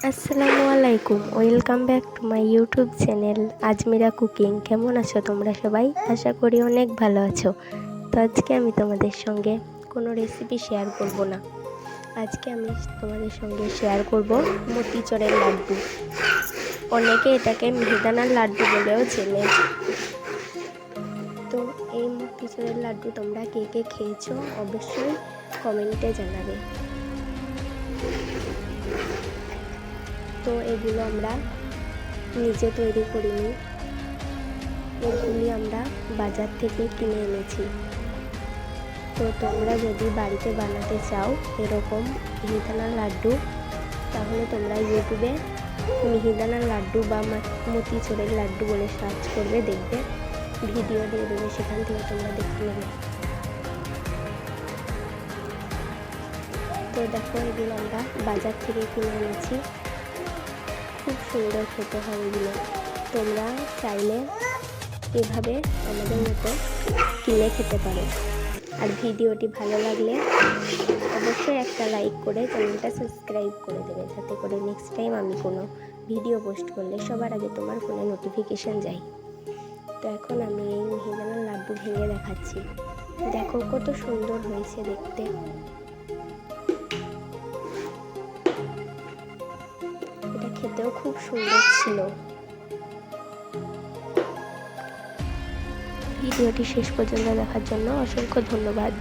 আসসালামু আলাইকুম, welcome back to my YouTube channel Azmira cooking. কেমন আছো তোমরা সবাই? আশা করি অনেক ভালো আছো। তো আজকে আমি তোমাদের সঙ্গে কোনো রেসিপি শেয়ার করব না। আজকে আমি তোমাদের সঙ্গে শেয়ার করব মতিচুরের লাড্ডু। অনেকে এটাকে মিহিদানার লাড্ডু বলেও চেনে। তো এই মতিচুরের লাড্ডু তোমরা কে কে খেয়েছো অবশ্যই কমেন্টে জানাবে। তো এগুলো আমরা নিজে তৈরি করিনি, এগুলি আমরা বাজার থেকে কিনে এনেছি। তো তোমরা যদি বাড়িতে বানাতে চাও এরকম মিহিদানার লাড্ডু, তাহলে তোমরা ইউটিউবে মিহিদানার লাড্ডু বা মতিচুরের লাড্ডু বলে সার্চ করবে, দেখবে ভিডিও দিয়ে দেবে, সেখান থেকে তোমরা দেখে নেবে। তো দেখো, এগুলো আমরা বাজার থেকে কিনে এনেছি। খুব সুন্দর খেতে হয় এগুলো। তোমরা চাইলে এভাবে আমাদের মতো কিনে খেতে পারো। আর ভিডিওটি ভালো লাগলে অবশ্যই একটা লাইক করে চ্যানেলটা সাবস্ক্রাইব করে দেবে, যাতে করে নেক্সট টাইম আমি কোনো ভিডিও পোস্ট করলে সবার আগে তোমার ফোনে নোটিফিকেশান যায়। তো এখন আমি এই মিহিদানার লাড্ডু ভেঙে দেখাচ্ছি। দেখো কত সুন্দর হয়েছে দেখতে। এটা খেতেও খুব সুন্দর ছিল। ভিডিওটি শেষ পর্যন্ত দেখার জন্য অসংখ্য ধন্যবাদ।